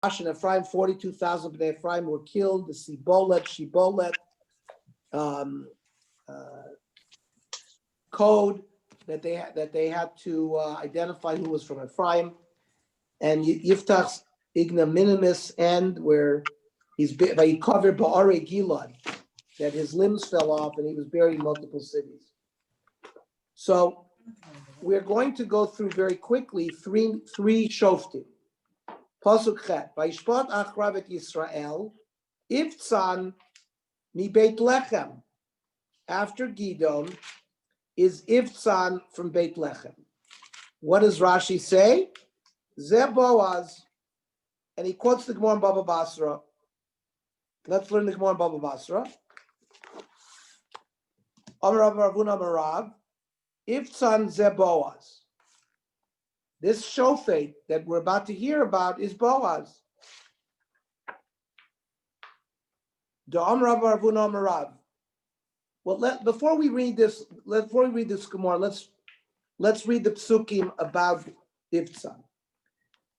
and Ephraim, 42,000 Bnei Ephraim were killed. The Shibolet, code that they had to identify who was from Ephraim, and Yiftach's ignominious end, where he's covered Ba'are Gilad, that his limbs fell off and he was buried in multiple cities. So we're going to go through very quickly three Shoftim. Pasuk Chet, Vayishpot Achrav et Yisrael, Iftzan mi Beit Lechem. After Gidon is Iftzan from Beit Lechem. What does Rashi say? Zeh Boaz, and he quotes the Gemara in Baba Basra. Let's learn the Gemara in Baba Basra. Amar Rav Ravuna Marav, Iftzan Zeh Boaz. This shofet that we're about to hear about is Boaz. Da'am Rav Ravuna Marav. Well, before we read this Gemara, let's read the psukim about Iftzan.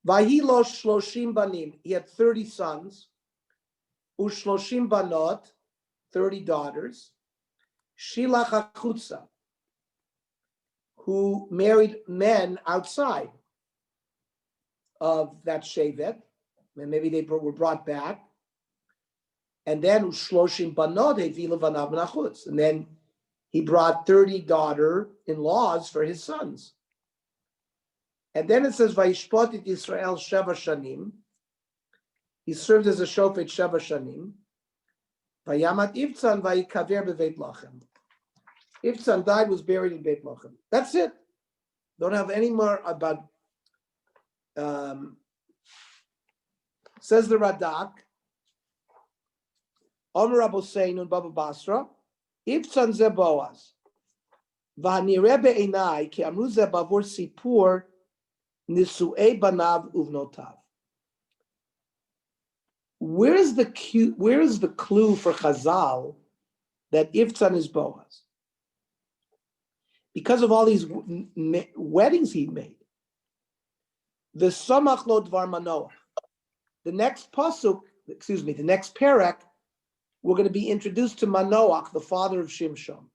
Vahi lo shloshim banim. He had 30 sons. Ushloshim banot, 30 daughters. Shilach hachutza, who married men outside of that shevet, and maybe they were brought back. And then Ushloshim banot hevi levanav nachutz, and then he brought 30 daughter-in-laws for his sons. And then it says, Vayishpot et Yisrael sheva shanim. He served as a shofet sheva shanim. Vayamat Iftzan vayikaver beveit Lachem. Iftzan died, was buried in Beit Lachem. That's it. Don't have any more about. Says the Radak. Omer Rabbeinu and Baba Basra. Iftzan ze Boaz. V'hanireh be'enai ki amru ze bavur sipur nisu'ei banav uvnotav. Where is the clue for Chazal that Iftzan is Boaz? Because of all these weddings he made. The Samach lo dvar Manoach. The next parak, we're going to be introduced to Manoach, the father of Shimshon.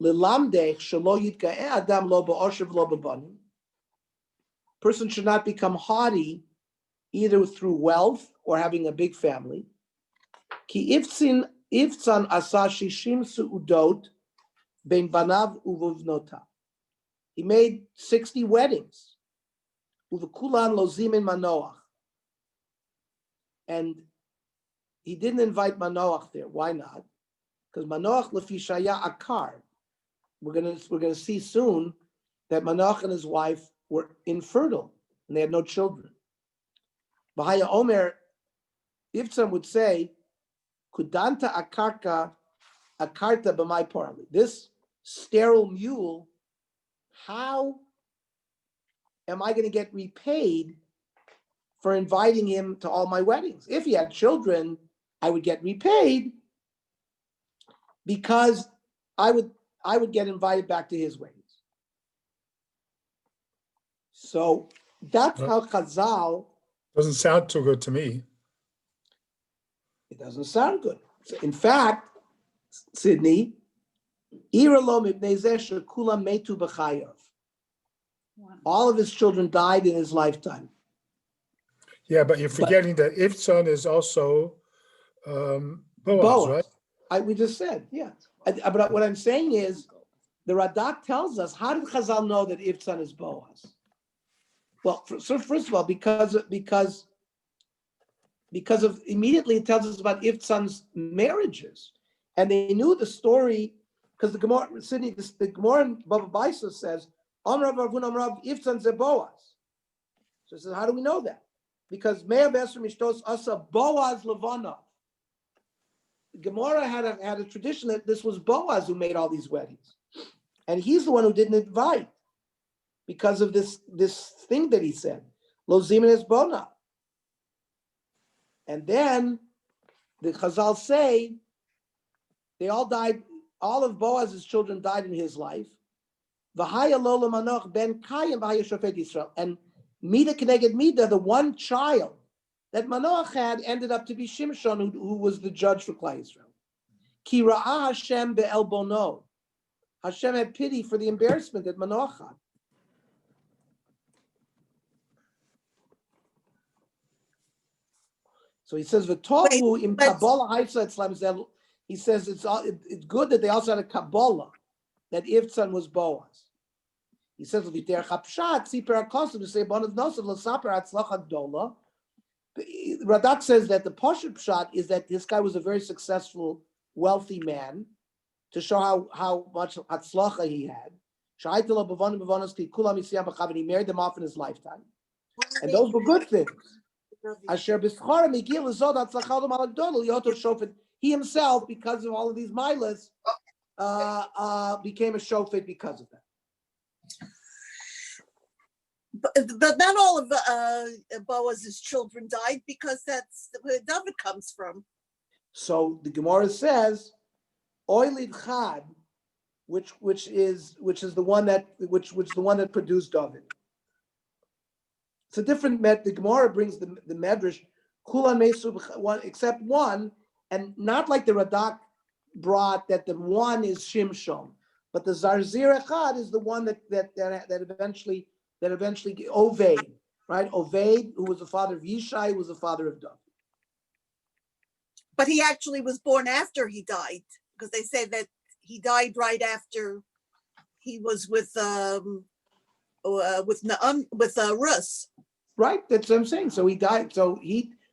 Lilamdech shelo yitga'eh adam lo ba'oshev lo b'banim. Person should not become haughty either through wealth or having a big family. Ki iftzan asa shishim su'udot ben banav uvuvnota. He made 60 weddings. Uvekulan lo zimin Manoach. And he didn't invite Manoach there. Why not? Because Manoach lefi shaya akar. We're gonna see soon that Manoach and his wife were infertile and they had no children. Bahaya Omer, Iftzan would say, Kudanta akarta b'may parli. This sterile mule, how am I going to get repaid for inviting him to all my weddings? If he had children, I would get repaid because I would get invited back to his weddings. So that's how Chazal. Doesn't sound too good to me. It doesn't sound good. So in fact, Sydney, all of his children died in his lifetime. Yeah, but you're forgetting that Iftzan is also Boaz, right? We just said, yeah. But what I'm saying is, the Radak tells us, how did Chazal know that Iftzan is Boaz? Well, so first of all, because of immediately it tells us about Iftzan's marriages, and they knew the story because the Gemara, the Gemara in Baba Baisa says, Amrav Ravun Amrav Iftzan ze Boaz. So it says, how do we know that? Because Me'ah Be'esr Mishtos Asa Boaz Levana. Gemara had a tradition that this was Boaz who made all these weddings, and he's the one who didn't invite because of this thing that he said, Lo Zimin es Bona. And then the Chazal say they all died. All of Boaz's children died in his life. V'haya lo Manoach ben Kayim v'haya Shofet Yisrael. And Mida Keneged Mida, the one child that Manoach had ended up to be Shimshon, who was the judge for Klal Yisrael. Ki ra'ah Hashem be'el bono. Hashem had pity for the embarrassment that Manoach had. So he says, "V'tovu im Kabbalah Haisa Etzlam." He says it's good that they also had a Kabbalah that Ivtzan was Boaz. He says, "V'terach hapshat siper hakosim to say bonav nosav l'saper hatzlacha gdola." Radak says that the Pashut Pshat is that this guy was a very successful, wealthy man, to show how much hatzlacha he had. And he married them off in his lifetime, and those were good things. He himself, because of all of these milas, became a shofet because of that. But not all of Boaz's children died, because that's where David comes from. So the Gemara says, "Oilid Chad," which is the one that produced David. It's a different the Gemara brings the Medrash Kulan Mesu one except one, and not like the Radak brought that the one is Shimshon, but the Zarzir Echad is the one that eventually Oved, right? Oved, who was the father of Yishai, who was the father of David. But he actually was born after he died, because they say that he died right after he was with Rus. Right, that's what I'm saying. So he died.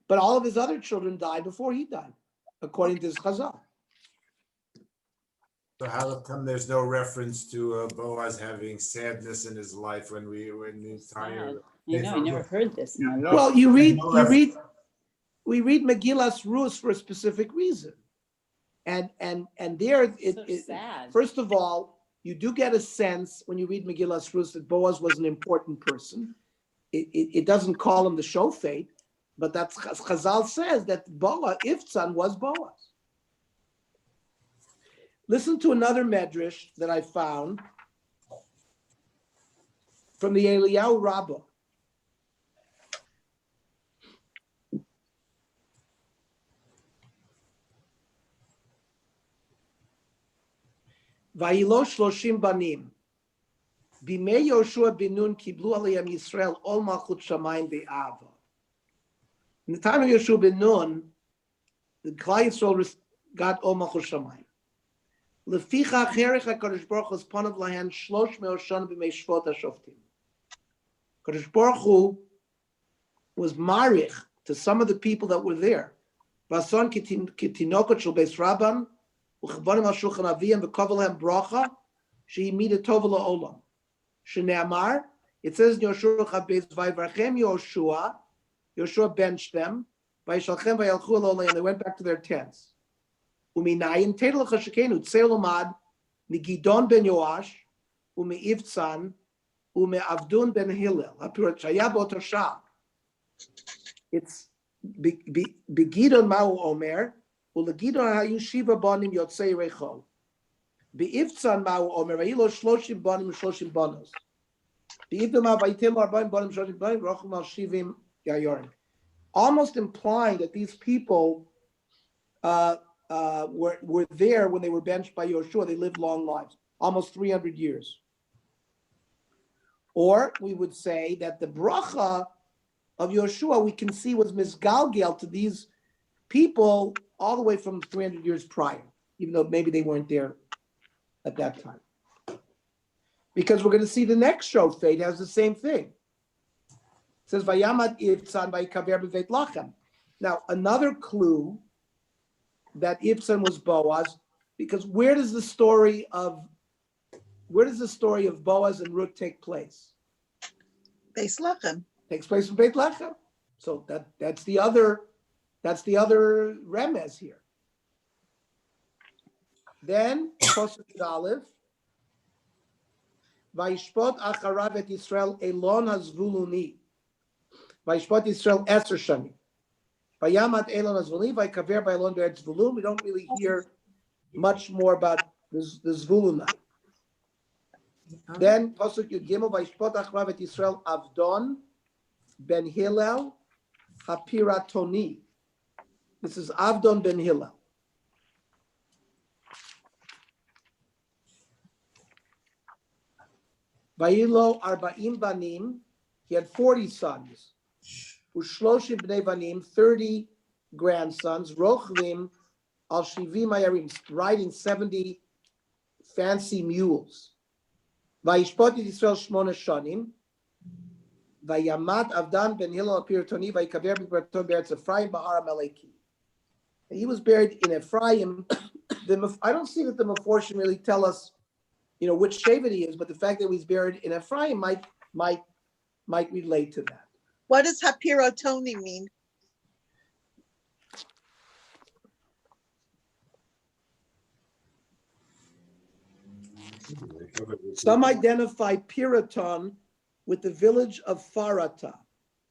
But all of his other children died before he died, according to his Chazal. So how come there's no reference to Boaz having sadness in his life when the entire? I know, I never heard this in my life. Well, we read Megillas Rus for a specific reason, and there it sad. First of all, you do get a sense when you read Megillas Rus that Boaz was an important person. It doesn't call him the shofet, but that's Chazal says that Ivtzan was Boaz. Listen to another medrash that I found from the Eliyahu Rabbah. Vayilo shloshim banim. Bimei Yoshua bin Nun kiblu aliyam Yisrael ol malchut shamayim be'ava. In the time of Yoshua bin Nun, the Klal Yisrael got ol malchut shamayim. Leficha cherich HaKadosh Baruch Hu's panav lahen 300 shana b'mei shvot HaShoftim. Kadosh Baruch Hu was marich to some of the people that were there. Vason kitinokot shel beis Rabban u'chavonim al shulchan aviyim v'kovel lahem bracha shehi mida tova la'olam. Shneamar, it says in Yoshua Chabez, Vayvarchem Yoshua benched them, Vayishalchem Vayalchu Alolei, and they went back to their tents. Uminayin Tedel Chashekenu Tseilomad Migidon ben Yoash Umeivtzan Umeavdun ben Hillel Hapirat Shayab Otosha. It's Begidon Mau Omer Ulegidon Hayushiva Bonim Yotzei Recho. Be'ivtzan Mau Omer Vayilo Shloshim Bonim Shloshim Bonos. Be'ivdom Vayitim Arbaim Bonim Shloshim Bonim Rochum Al Shivim Yayorim. Almost implying that these people were there when they were benched by Yoshua. They lived long lives, almost 300 years. Or we would say that the bracha of Yoshua we can see was misgalgel to these people all the way from 300 years prior, even though maybe they weren't there at that time. Because we're going to see the next shofet has the same thing. It says, Vayamat Ivtzan Vayikaver B'Veit Lachem. Now, another clue that Ivtzan was Boaz, because where does the story of Boaz and Ruth take place? Beis Lechem. Takes place in Beit Lechem. So that's the other remez here. Then Pasuk Aleph, Vayishpot acharav et Yisrael elon hazvuluni. Vayishpot Yisrael 10 shani. Vayamat elon hazvuluni. Vayikaver ba'elon be'etz zvulun. We don't really hear much more about the Zvulunite. Then Pasuk Yud Gimel, Vayishpot acharav et Yisrael avdon ben Hillel Hapiratoni. This is Avdon ben Hillel. Vayilo arba'im banim. He had 40 sons. Ushloshim bnei banim, 30 grandsons. Rochlim al shivim ayarim, riding 70 fancy mules. Vayishpot Yisrael shmona shanim. Vayamat Avdan ben Hillel Piratoni vayikaver b'Piratoni be'eretz Ephraim ba'ar Amaleki. He was buried in Ephraim. I don't see that the Meforshim really tell us, which Shevet he is, but the fact that he's buried in Ephraim might relate to that. What does Hapirotoni mean? Some identify Piraton with the village of Farata,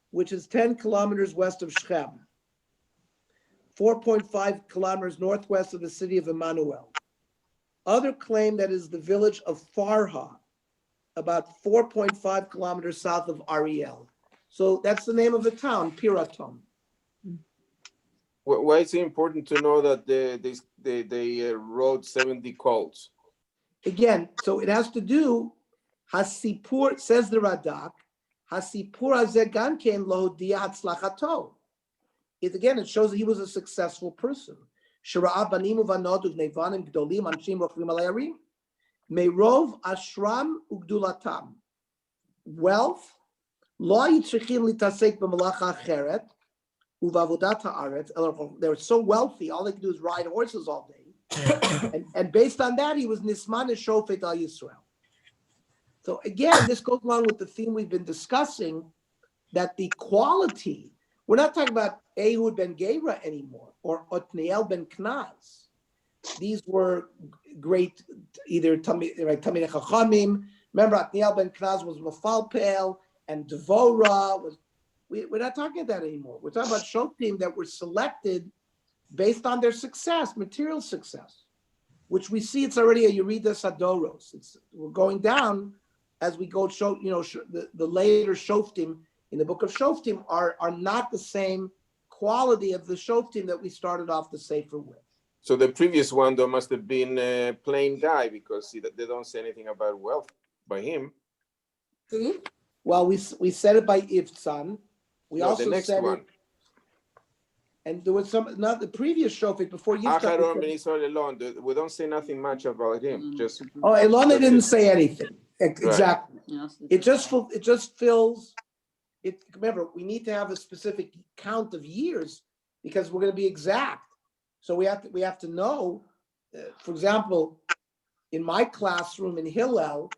which is 10 kilometers west of Shechem, 4.5 kilometers northwest of the city of Emmanuel. Other claim that is the village of Farha, about 4.5 kilometers south of Ariel. So that's the name of the town, Piraton. Why is it important to know that they wrote 70 colts? Again, so it has to do, Hasipur, says the Radak, Hasipur Azeganken lo diatzlachato. It shows that he was a successful person. Shira'a banim uvanot uvnevanim gdolim anshim rochvim alayarim. Meirov ashram ugdulatam. Wealth, lo yitzrichim litasek b'malacha acheret uvavodat haaretz. They were so wealthy, all they could do is ride horses all day. and based on that, he was Nisman Shofet al Yisrael. So again, this goes along with the theme we've been discussing, that the quality, we're not talking about Ehud ben Gera anymore, or Otniel ben Knaz. These were great, either Tamid Chachamim. Remember, Otniel ben Knaz was Mafalpel, and Devorah was. We're not talking about that anymore. We're talking about Shoftim that were selected based on their success, material success, which we see it's already a Yerida Sadoros. We're going down as we go. The later Shoftim in the book of Shoftim are not the same quality of the Shoftim that we started off the Sefer with. So the previous one, though, must have been a plain guy, because they don't say anything about wealth by him. Well, we said it by Ivtsan. We also the next said one. it. And there was not the previous Shofet before Yiftach. Aharon ben Israel alone. We don't say nothing much about him. Just Elona didn't say anything. Exactly. Right. It just fills. It. Remember, we need to have a specific count of years because we're going to be exact. So we have to know. For example, in my classroom in Hillel,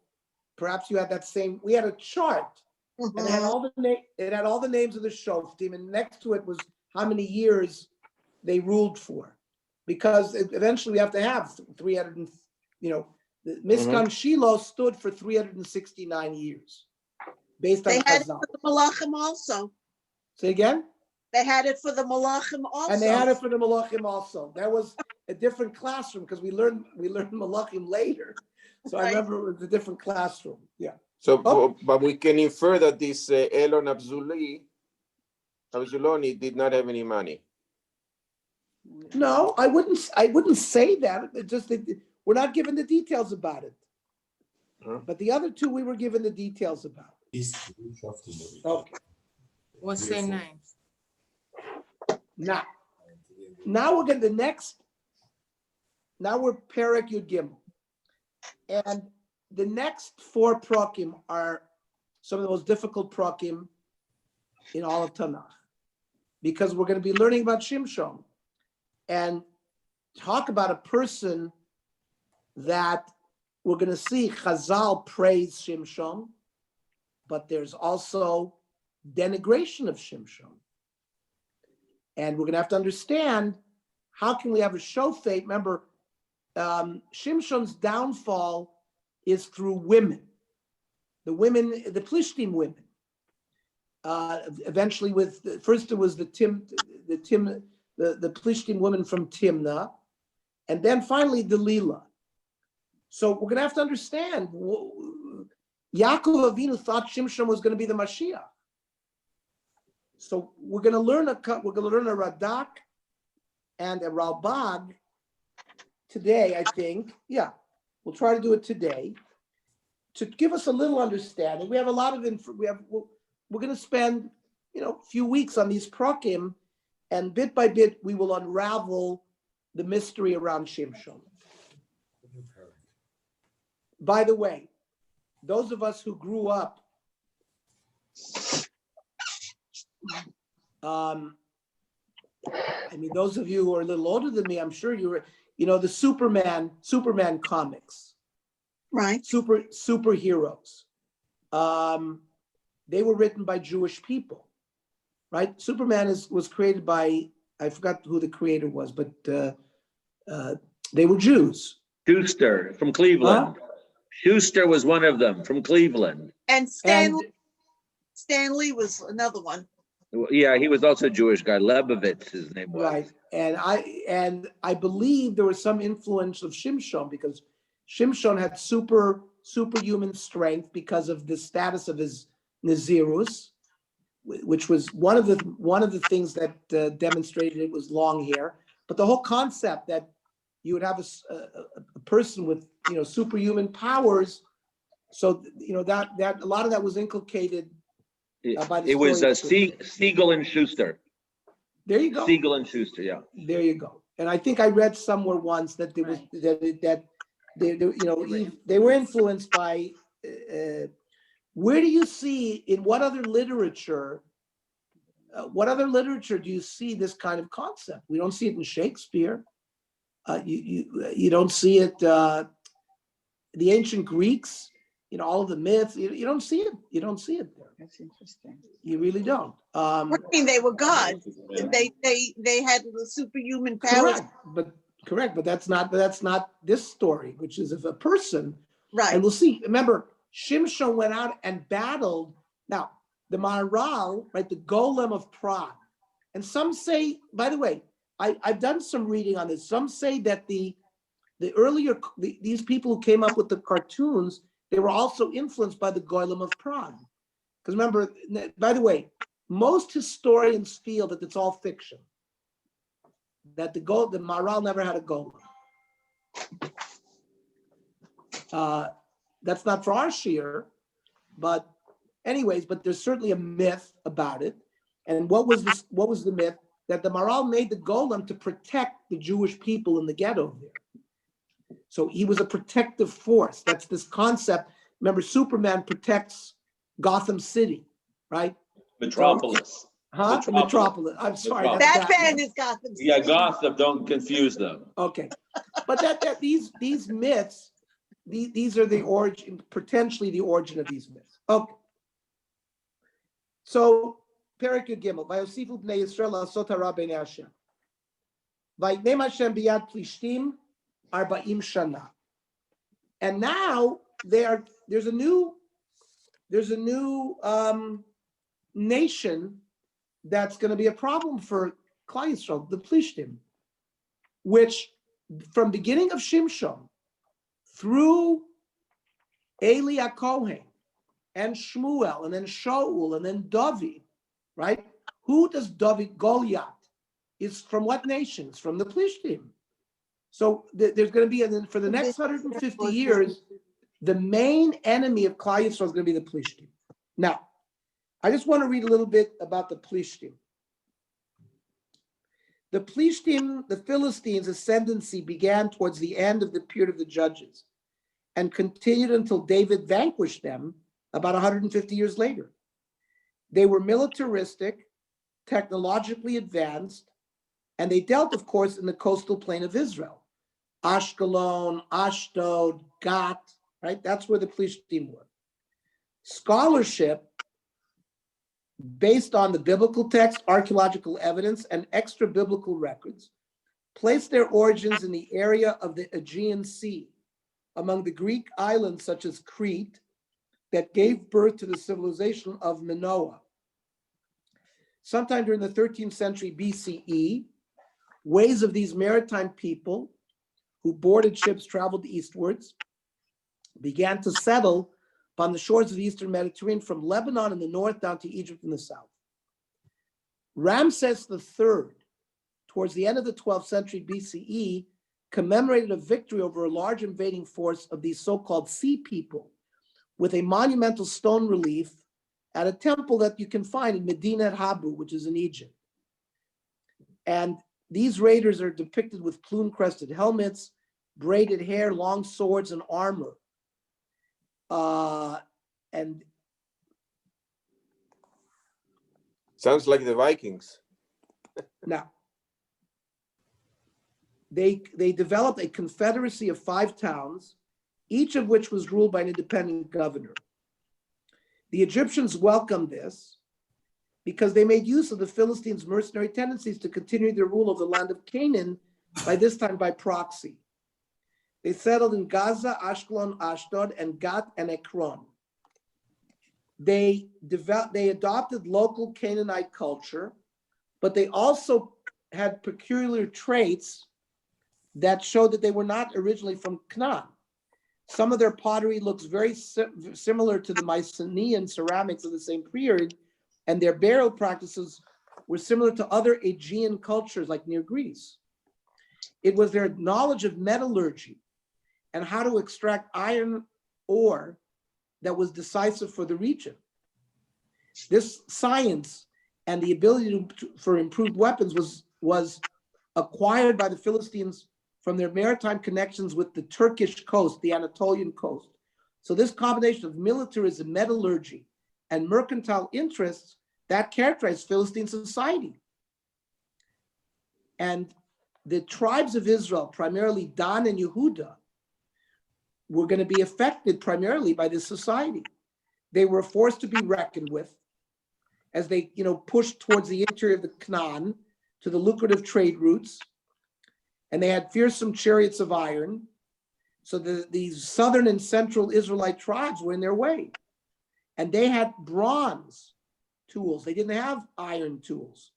perhaps you had that same. We had a chart, and it had all the names of the Shoftim, and next to it was how many years they ruled for, because eventually we have to have 300. The Mishkan Shiloh stood for 369 years, based on They had it Chazal. for the Malachim also. Say again. They had it for the Malachim also. And they had it for the Malachim also. That was a different classroom because we learned Malachim later. So I remember it was a different classroom. Yeah. so, but we can infer that this Elon Abzuloni did not have any money. No, I wouldn't say that. It just we're not given the details about it. But the other two we were given the details about. Okay. What's their names? Now we're going to the next. Now we're Perek Yud Gimel, and the next 4 prakim are some of the most difficult prakim in all of Tanakh, because we're going to be learning about Shimshon and talk about a person that we're going to see Chazal praise Shimshon, but there's also denigration of Shimshon. And we're going to have to understand, how can we have a shofet? Remember, Shimshon's downfall is through women. The Plishtim women. Eventually, first it was the Plishtim women from Timnah, and then finally Delilah. So we're going to have to understand. Yaakov Avinu thought Shimshon was going to be the Mashiach. So we're going to learn a Radak and a Ralbag today, I think. Yeah, we'll try to do it today to give us a little understanding. We have a lot of info. We're going to spend, a few weeks on these prakim, and bit by bit we will unravel the mystery around Shimshon. By the way, those of us who grew up those of you who are a little older than me, I'm sure you were, the Superman comics, Right. superheroes. They were written by Jewish people, right? Superman was created by, I forgot who the creator was, but they were Jews. Schuster from Cleveland. Schuster was one of them from Cleveland. And Stanley was another one. Yeah, he was also a Jewish guy. Lebovitz, his name was. Right, and I believe there was some influence of Shimshon because Shimshon had superhuman strength because of the status of his Nazirus, which was one of the things that demonstrated it was long hair. But the whole concept that you would have a person with superhuman powers, so that a lot of that was inculcated. It was Siegel and Schuster. There you go. Siegel and Schuster, yeah. There you go. And I think I read somewhere once that there was that they were influenced by. Where do you see in what other literature? What other literature do you see this kind of concept? We don't see it in Shakespeare. You don't see it. The ancient Greeks. All of the myths, you don't see it. You don't see it there. That's interesting. You really don't. I mean, they were gods. They had the superhuman powers. Correct, but that's not this story, which is of a person. Right. And we'll see. Remember, Shimshon went out and battled. Now, the Maharal, right, the Golem of Prague. And some say, by the way, I've done some reading on this. Some say that these people who came up with the cartoons, they were also influenced by the Golem of Prague. Because remember, by the way, most historians feel that it's all fiction. That the Maharal never had a golem. That's not for our shir, but anyways, but there's certainly a myth about it. And what was the myth? That the Maharal made the golem to protect the Jewish people in the ghetto there. So he was a protective force. That's this concept. Remember, Superman protects Gotham City, right? Metropolis. Metropolis. I'm sorry. Batman is Gotham City. Yeah, Gotham. Don't confuse them. Okay, but that these myths, these are the origin, potentially the origin of these myths. Okay. So, Perek Yud Gimel, Vayosifu bnei Yisrael la'asot hara b'nei Hashem. Vayitnem Hashem biyad plishtim arba'im shana. And now there's a new nation that's going to be a problem for Klal Yisrael, the Plishtim, which from beginning of Shimshon through Eli HaKohen and Shmuel and then Shaul and then David, right? Who does David Goliath? Is from what nations? From the Plishtim. So there's going to be, for the next 150 years, the main enemy of Klal Yisrael is going to be the Plishtim. Now, I just want to read a little bit about the Plishtim. The Plishtim, the Philistines' ascendancy began towards the end of the period of the Judges and continued until David vanquished them about 150 years later. They were militaristic, technologically advanced, and they dealt, of course, in the coastal plain of Israel. Ashkelon, Ashdod, Gat, right? That's where the Plishtim were. Scholarship, based on the biblical text, archaeological evidence, and extra biblical records, placed their origins in the area of the Aegean Sea, among the Greek islands such as Crete, that gave birth to the civilization of Minoa. Sometime during the 13th century BCE, ways of these maritime people who boarded ships, traveled eastwards, began to settle upon the shores of the Eastern Mediterranean from Lebanon in the north down to Egypt in the south. Ramses III, towards the end of the 12th century BCE, commemorated a victory over a large invading force of these so-called sea people with a monumental stone relief at a temple that you can find in Medina Habu, which is in Egypt. And these raiders are depicted with plume-crested helmets, braided hair, long swords, and armor. And Sounds like the Vikings. now, they developed a confederacy of 5 towns, each of which was ruled by an independent governor. The Egyptians welcomed this because they made use of the Philistines' mercenary tendencies to continue their rule of the land of Canaan, by this time by proxy. They settled in Gaza, Ashkelon, Ashdod, and Gat and Ekron. They adopted local Canaanite culture, but they also had peculiar traits that showed that they were not originally from Canaan. Some of their pottery looks very similar to the Mycenaean ceramics of the same period, and their burial practices were similar to other Aegean cultures like near Greece. It was their knowledge of metallurgy and how to extract iron ore that was decisive for the region. This science and the ability for improved weapons was acquired by the Philistines from their maritime connections with the Turkish coast, the Anatolian coast. So this combination of militarism, metallurgy, and mercantile interests that characterized Philistine society. And the tribes of Israel, primarily Dan and Yehuda, were going to be affected primarily by this society. They were forced to be reckoned with as they, pushed towards the interior of the Canaan to the lucrative trade routes. And they had fearsome chariots of iron. So these southern and central Israelite tribes were in their way. And they had bronze tools. They didn't have iron tools.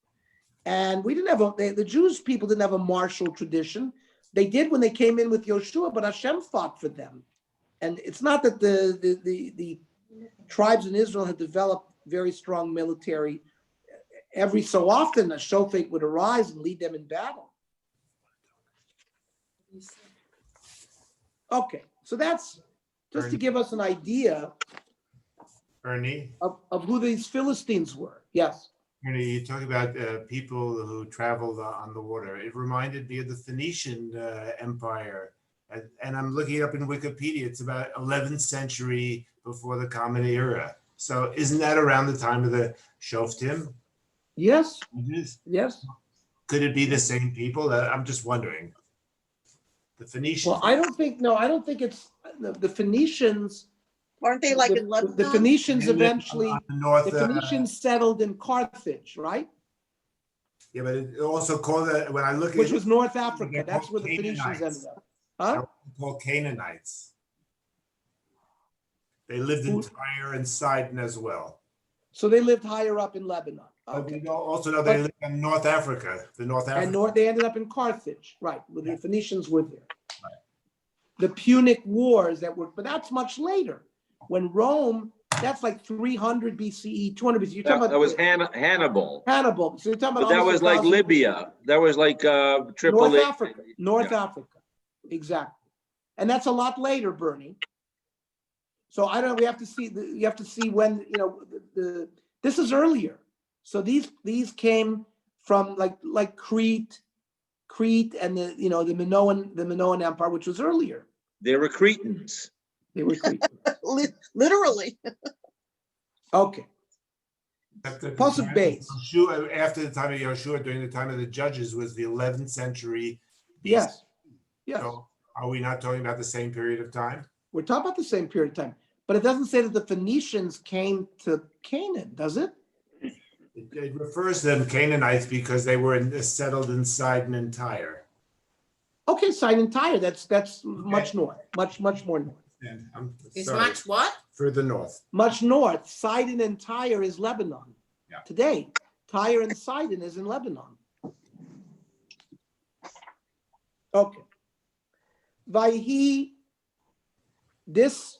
And we didn't have the Jewish people didn't have a martial tradition. They did when they came in with Yoshua, but Hashem fought for them. And it's not that the tribes in Israel had developed very strong military. Every so often, a shofet would arise and lead them in battle. Okay, so that's just to give us an idea Ernie, of who these Philistines were. Yes. Ernie, you talk about people who traveled on the water. It reminded me of the Phoenician Empire. And I'm looking it up in Wikipedia. It's about 11th century before the Common Era. So isn't that around the time of the Shoftim? Yes. It is. Yes. Could it be the same people? I'm just wondering. The Phoenicians. Well, I don't think it's the Phoenicians. Aren't they like in Lebanon? The Phoenicians eventually, On the north, the Phoenicians settled in Carthage, right? yeah, but it also called when I look at Which it, was North Africa. they're That's called where the Phoenicians Canaanites. ended up. Huh? called Canaanites. They lived in Tyre and Sidon as well. So they lived higher up in Lebanon. But Okay. we also know they lived in North Africa. And they ended up in Carthage, right? Where the Phoenicians were there. Right. The Punic Wars but that's much later. When Rome, that's like 300 BCE, 200 BCE. You're talking about That was Hannibal. Hannibal. So you're talking about But that was like 1,000 Libya. That was like Tripoli. North Africa. North Africa. Exactly. And that's a lot later, Bernie. So I don't know. We have to see. You have to see when this is earlier. So these came from like Crete, and the Minoan Empire, which was earlier. They were Cretans. They were Cretans. Literally. Okay. Pasuk Beis. After the time of Yoshua, during the time of the judges, was the 11th century. Yes. Yes. So are we not talking about the same period of time? We're talking about the same period of time, but it doesn't say that the Phoenicians came to Canaan, does it? It refers to them Canaanites because they were settled in Sidon and Tyre. Okay, Sidon and Tyre. That's much north, much more north. And I'm It's sorry, much what? further north. Much north. Sidon and Tyre is Lebanon. Yeah. Today, Tyre and Sidon is in Lebanon. Okay. Vayhi, this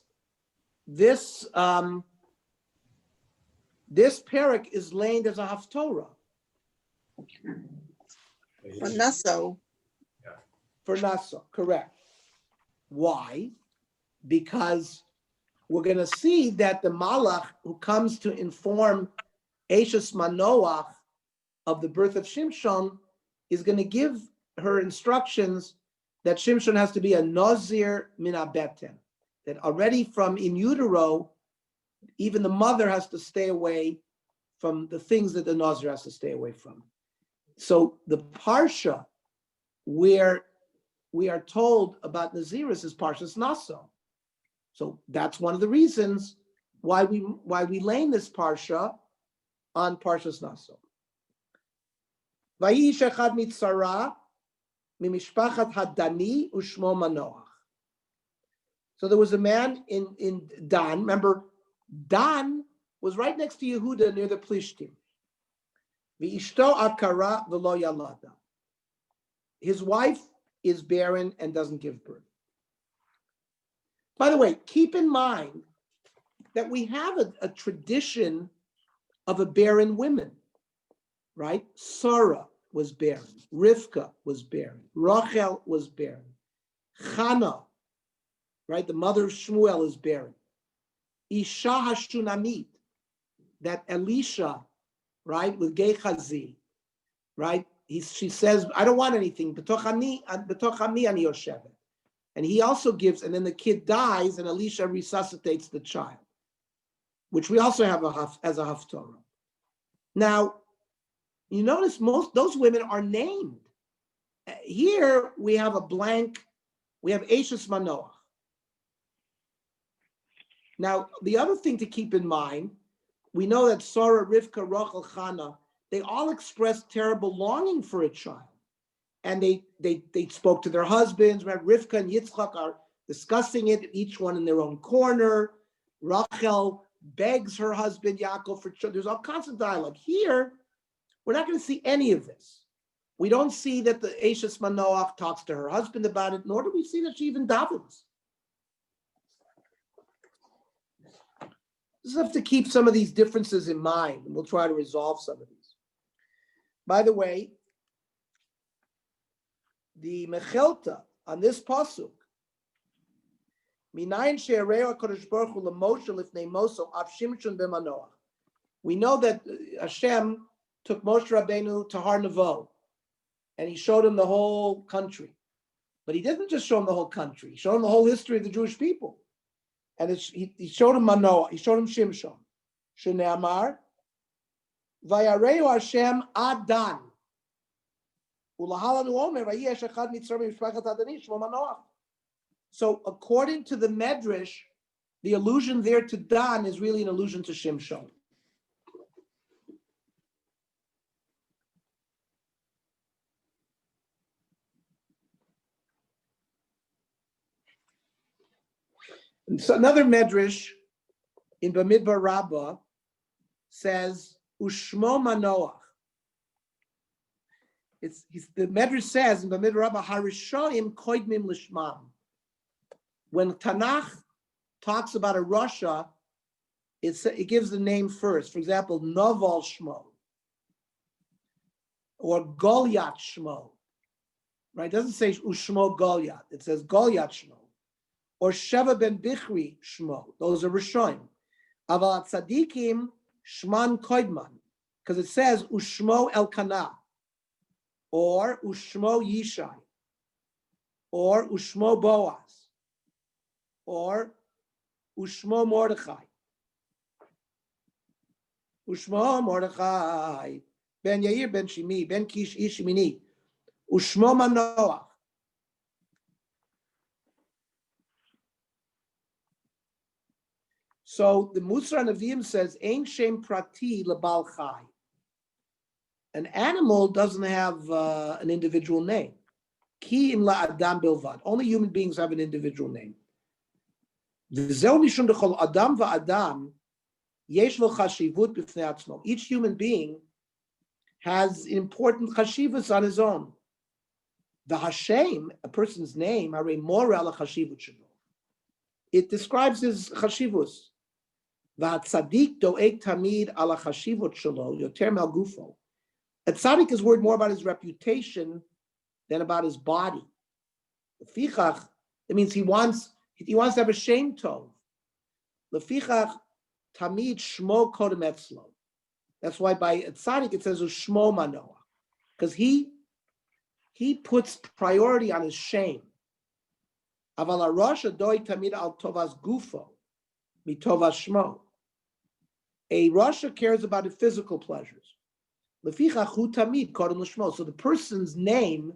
parak is laid as a haftorah. For Naso, For Naso, correct. Why? Because we're going to see that the Malach who comes to inform Eishes Manoach of the birth of Shimshon is going to give her instructions that Shimshon has to be a Nazir min abeten, that already from in utero, even the mother has to stay away from the things that the Nazir has to stay away from. So the Parsha where we are told about Naziris is Parshas Naso. So that's one of the reasons why we lay this Parsha on Parshas Naso. Vayish echad mitzara mimishpachat hadani ushmo Manoach. So there was a man in Dan. Remember, Dan was right next to Yehuda near the Plishtim. V'ishto akara v'lo yalada. His wife is barren and doesn't give birth. By the way, keep in mind that we have a tradition of a barren woman, right? Sarah was barren. Rivka was barren. Rachel was barren. Chana, right? The mother of Shmuel is barren. Isha Hashunamit, that Elisha, right, with Gehazi, right? She says, I don't want anything. B'toch ami ani yoshevet. And he also gives, and then the kid dies, and Elisha resuscitates the child, which we also have as a haftorah. Now, you notice most those women are named. Here we have a blank. We have Eishes Manoach. Now, the other thing to keep in mind, we know that Sarah, Rivka, Rachel, Chana, they all expressed terrible longing for a child. And they spoke to their husbands. Rivka and Yitzchak are discussing it, each one in their own corner. Rachel begs her husband Yaakov for children. There's all kinds of dialogue. Here, we're not going to see any of this. We don't see that the Eishes Manoach talks to her husband about it, nor do we see that she even davens. Just have to keep some of these differences in mind, and we'll try to resolve some of these. By the way, the Mechelta on this pasuk, Minayin she'areu HaKadosh Baruch Hu l'Moshe lifnei Moso av Shimshon b'Manoach. We know that Hashem took Moshe Rabbeinu to Har Nevo, and he showed him the whole country. But he didn't just show him the whole country; he showed him the whole history of the Jewish people. And he showed him Manoah, he showed him Shimshon. Shneamar, Vayareu Hashem Adan. So according to the Medrash, the allusion there to Dan is really an allusion to Shimshon. And so another Medrash in Bamidbar Rabbah says, Ushmo Manoach. The Medrash says in Bamidbar Rabbah, Harishonim koidmim lishmam. When Tanakh talks about a Rasha, it gives the name first. For example, Noval Shmo or Goliath Shmo. Right? It doesn't say Ushmo Goliath. It says Goliath Shmo. Or Sheva ben Bichri Shmo. Those are Rishonim. Aval Tzadikim Shman Koidman. Because it says Ushmo Elkanah. Or Ushmo Yishai. Or Ushmo Boaz. Or Ushmo Mordechai. Ushmo Mordechai. Ben Yair ben Shimi. Ben Kish Ishimini. Ushmo Manoach. So the Musar Nevi'im says, Ein Shem Prati Lebal Chai. An animal doesn't have an individual name. Ki im la Adam bilvad. Only human beings have an individual name. V'zeu mishum dechol Adam va'Adam yesh lo chashivut b'fnei atzmo. Each human being has important chashivus on his own. The Hashem, a person's name, are a more ala chashivut shelo. It describes his chashivus. V'hatzadik doeg tamid ala chashivut shelo yoter mal gufo. A tzaddik is worried more about his reputation than about his body. Lefichach, it means he wants to have a shem tov. Lefichach tamid shmo kodem etzlo. That's why by a tzaddik it says shmo manoach, because he puts priority on his shame. Aval harasha doi tamid al tovas gufo mitovas shmo. A rasha cares about his physical pleasures. Lefichach hu tamid kodem l'shmo. So the person's name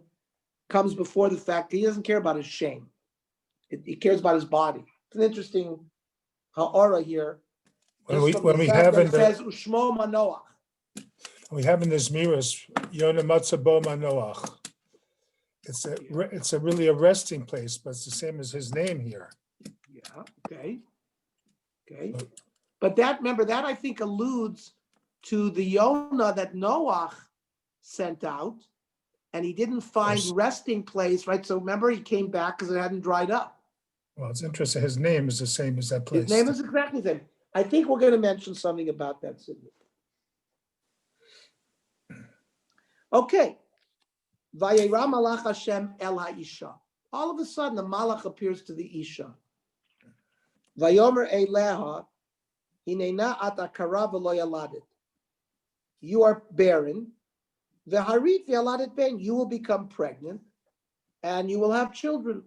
comes before the fact that he doesn't care about his shame. He cares about his body. It's an interesting ha'ara here. When we have in it says ushmo manoach. we have in the Zmiras, Yonah Matzah Bo Manoach. It's really a resting place, but it's the same as his name here. Yeah, okay. But remember, that I think alludes to the Yonah that Noach sent out, and he didn't find Yes. resting place, right? So remember, he came back because it hadn't dried up. Well, it's interesting. His name is the same as that place. His name is exactly the same. I think we're going to mention something about that soon. Okay. Vayera malach Hashem el ha'isha. All of a sudden, the malach appears to the isha. Vayomer eleha hinena ata kara v'lo yaladet. You are barren. V'harit v'yaladet ben. You will become pregnant, and you will have children.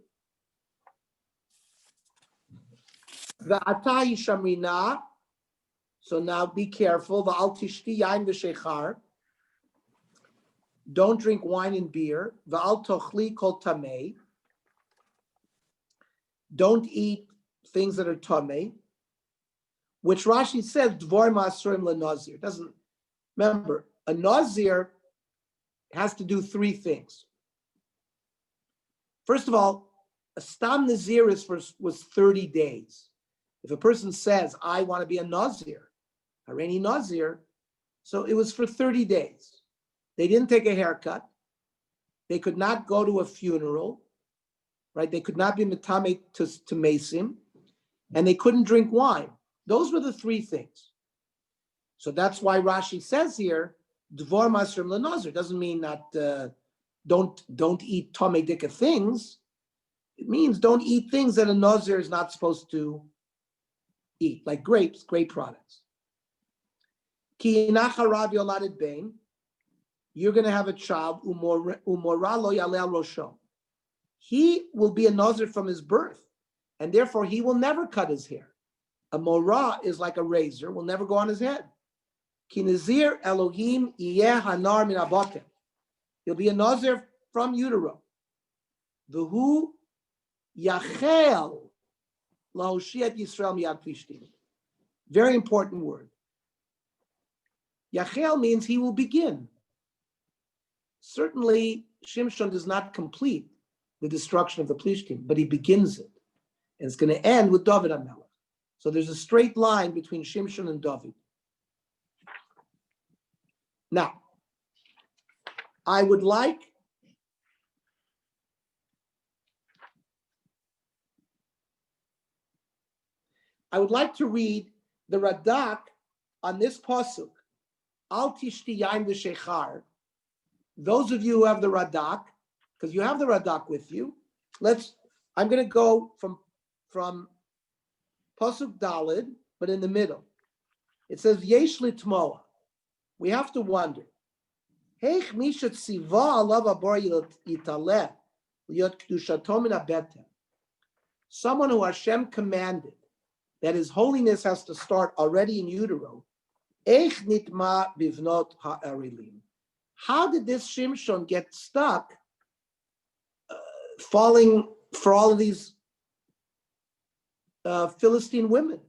V'ata yishamrina. So now be careful. V'al tishti yain v'shechar. Don't drink wine and beer. V'al tochli kol tamei. Don't eat things that are tamei, which Rashi says dvar ma'asurim lenazir. Doesn't remember a nazir has to do three things. First of all, a stam nazir was 30 days. If a person says, "I want to be a nazir," hareni nazir, so it was for 30 days. They didn't take a haircut. They could not go to a funeral, right? They could not be metame to mesim, and they couldn't drink wine. Those were the three things. So that's why Rashi says here, dvar masrim lenazir. Doesn't mean that don't eat tamei dika things. It means don't eat things that a nazir is not supposed to eat, like grapes, grape products. Ki inacharav yoladet bein. You're going to have a child, umora lo yaleh rosho. He will be a nazir from his birth, and therefore he will never cut his hair. A morah is like a razor, will never go on his head. Ki nazir Elohim yeh hanar min abotem. He'll be a nazir from utero. V'hu yachel lahoshiat Yisrael miyad plishtim. Very important word. Yachel means he will begin. Certainly, Shimshon does not complete the destruction of the Plishtim, but he begins it. And it's going to end with David HaMelech. So there's a straight line between Shimshon and David. Now, I would like to read the Radak on this pasuk, Al tishti yain v'shechar. Those of you who have the Radak, because you have the Radak with you, I'm going to go from pasuk Dalid, but in the middle. It says Yesh litmoa. We have to wonder. Heich mishat siva alav abor yitaleh liot kedushato min habetem. Someone who Hashem commanded that his holiness has to start already in utero. Eich nitma bivnot ha'erilim. How did this Shimshon get stuck falling for all of these Philistine women?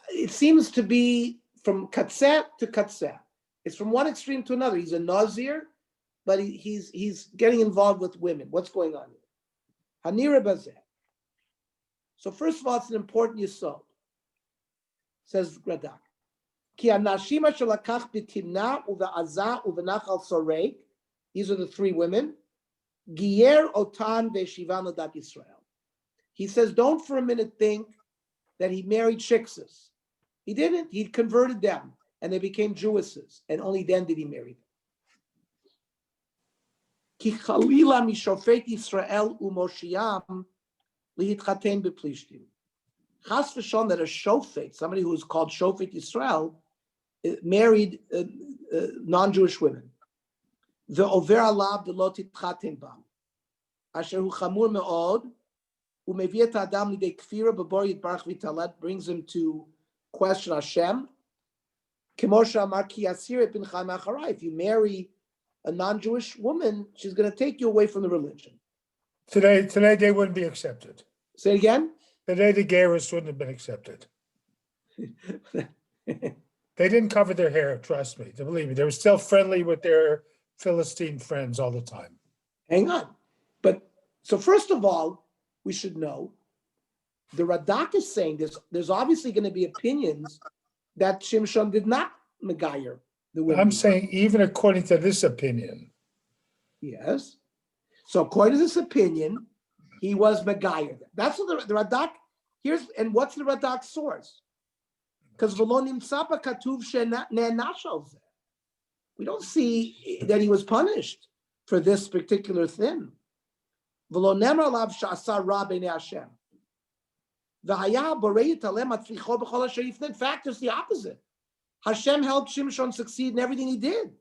It seems to be from katzeh to katzeh. It's from one extreme to another. He's a nazir, but he's getting involved with women. What's going on here? Hanira bazeh. So first of all, it's an important yesod, says Radak. These are the three women. He says, don't for a minute think that he married shiksas. He didn't. He converted them. and they became Jewesses, and only then did he marry them. Ki chalila mishofet Yisrael umoshiam lihitchaten beplishtim. Chas v'shon that a shofet, somebody who is called Shofet Yisrael, married non-Jewish women. The over alav de lo titchaten bam. Asher hu chamur me'od, u'mevie et adam lidei kfira b'bor yitbarach v'talet, brings him to question Hashem. Kemosha amar ki asiret bin chai ma'acharai. If you marry a non-Jewish woman, she's going to take you away from the religion. Today they wouldn't be accepted. Say it again. Today the Geiros wouldn't have been accepted. They didn't cover their hair, trust me. Believe me, they were still friendly with their Philistine friends all the time. Hang on. But so first of all, we should know the Radak is saying there's obviously going to be opinions that Shimshon did not megayer the women. I'm saying even according to this opinion, Yes. So according to this opinion, he was megayer. That's what the Radak, and what's the Radak's source? Because we don't see that he was punished for this particular thing. In fact, it's the opposite. Hashem helped Shimshon succeed in everything he did.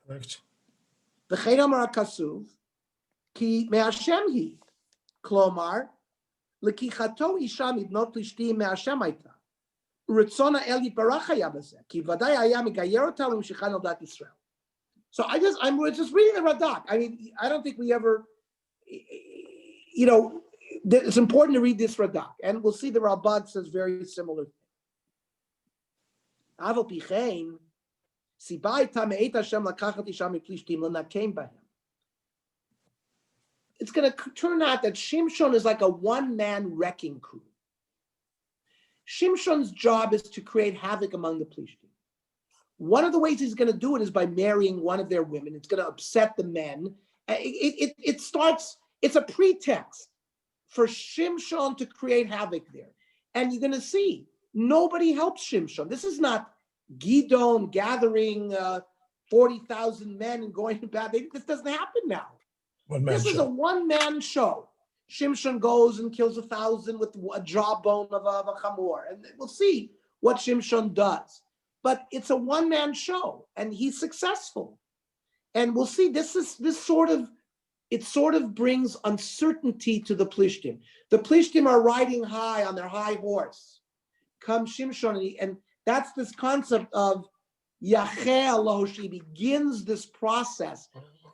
correct? Ki me'Hashem hi, klomar, lekichato isha midnot lishtim me'Hashem hayta. U'retzona el yitbarach haya b'zeh, ki v'aday haya megayer ota u'mshicha nodat Yisrael. So we're just reading the Radak. I mean, I don't think we ever, it's important to read this Radak, and we'll see the Rambam says very similar thing. Aval pichein, sibai tame'et Hashem lakachat isha miplishtim l'nakem b'hem. It's going to turn out that Shimshon is like a one-man wrecking crew. Shimshon's job is to create havoc among the Plishtim. One of the ways he's going to do it is by marrying one of their women. It's going to upset the men. It's a pretext for Shimshon to create havoc there. And you're going to see, nobody helps Shimshon. This is not Gidon gathering 40,000 men and going to battle. This doesn't happen now. This is a one-man show. Shimshon goes and kills 1,000 with a jawbone of a chamor. And we'll see what Shimshon does. But it's a one-man show, and he's successful. And we'll see, this sort of brings uncertainty to the Plishtim. The Plishtim are riding high on their high horse. Come Shimshon, and that's this concept of Yacheh Eloh. He begins this process.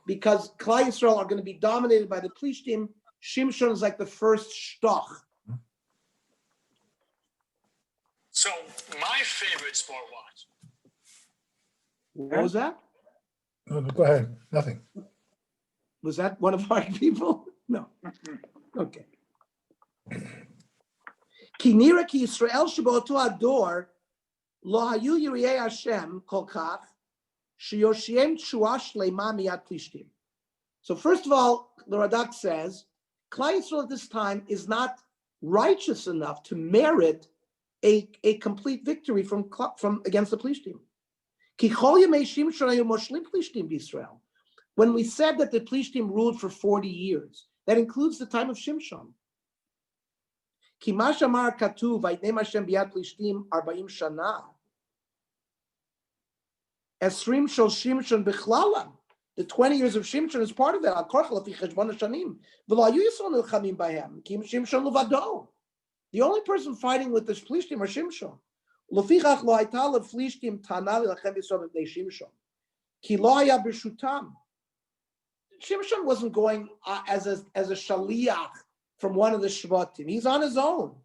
Because Klal Yisrael are going to be dominated by the Plishtim, Shimshon is like the first shtoch. So my favorite sport was. What was that? No, go ahead. Nothing. Was that one of our people? No. Okay. Ki nira ki Yisrael sheboto ador lo hayu yirei Hashem kol kach. So first of all, the Radak says, Klal Yisrael at this time is not righteous enough to merit a complete victory from against the Plishtim. When we said that the Plishtim ruled for 40 years, that includes the time of Shimshon. Ki ma shamar katuv vayitnem Hashem biyad Plishtim 40 shana. Esrim shel Shimshon bichlalam. The 20 years of Shimshon is part of that. The only person fighting with the Plishtim are Shimshon. Shimshon wasn't going as a shaliach from one of the Shvatim. He's on his own.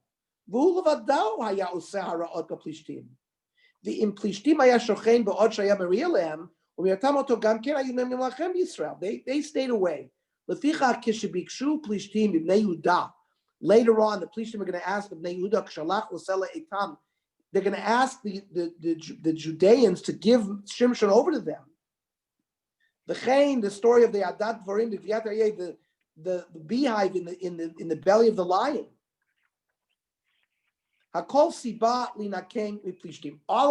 The implishtim haya shochein ba'od shaya meriah lehem u'miyatam oto gam ken hayu memilachem Yisrael. They stayed away. Leficha kishebikshu plishtim ibnei Yehuda. Later on, the plishtim are going to ask ibnei Yehuda kshalach l'sela etam. They're going to ask the Judeans to give Shimshon over to them. The story of the Adat Dvarim, the beehive in the belly of the lion. All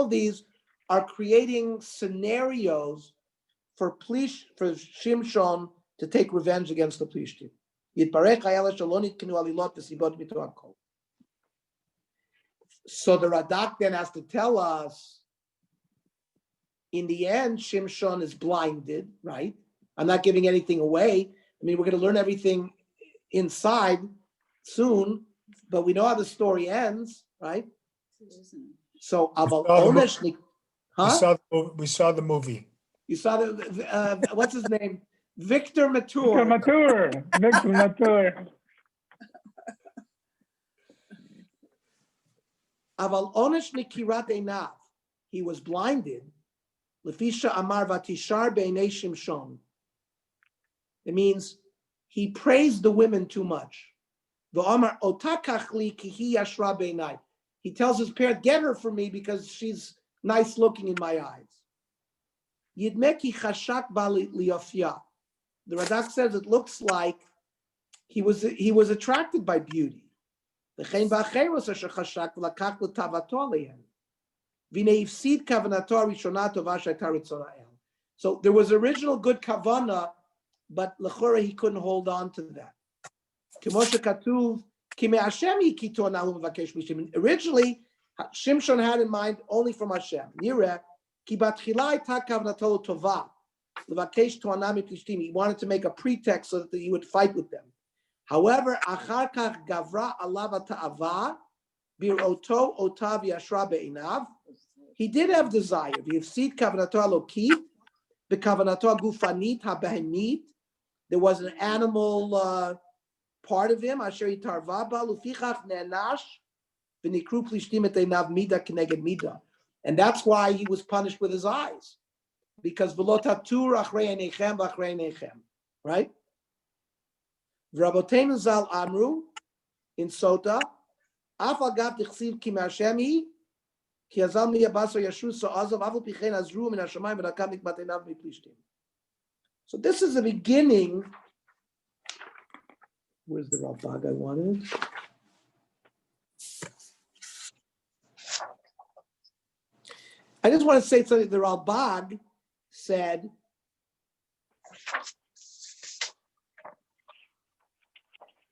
of these are creating scenarios for Shimshon to take revenge against the Plishtim. So the Radak then has to tell us, in the end, Shimshon is blinded, right? I'm not giving anything away. I mean, we're going to learn everything inside soon, but we know how the story ends, right? So, Aval Onesh, huh? We saw the movie. You saw the what's his name? Victor Mature. Victor Mature. Aval Onesh Nikirat Einav. He was blinded. Lefisha Amar Vatishar Beinei Shimshon. It means he praised the women too much. The Omar Otakachli Kihi Yashra Beinai. He tells his parent, get her for me because she's nice looking in my eyes. Yidmeki Chashak Bali Liofya. The Radak says it looks like he was attracted by beauty. So there was original good kavana, but l'chora he couldn't hold on to that. Originally, Shimshon had in mind only from Hashem. He wanted to make a pretext so that he would fight with them. However, he did have desire. There was an animal part of him. And that's why he was punished with his eyes. Because right? Rabotenu Zal Amru in Sota, Afal Gav Tichsiv Kim Hashemi, Ki Azam Liyabaso Yashu So'azav, Afal Pichen Azru Min Hashamayim V'Rakam Nikmatenav Miplishtim. So this is the beginning. Where's the Ralbag I wanted? I just want to say something. The Ralbag said,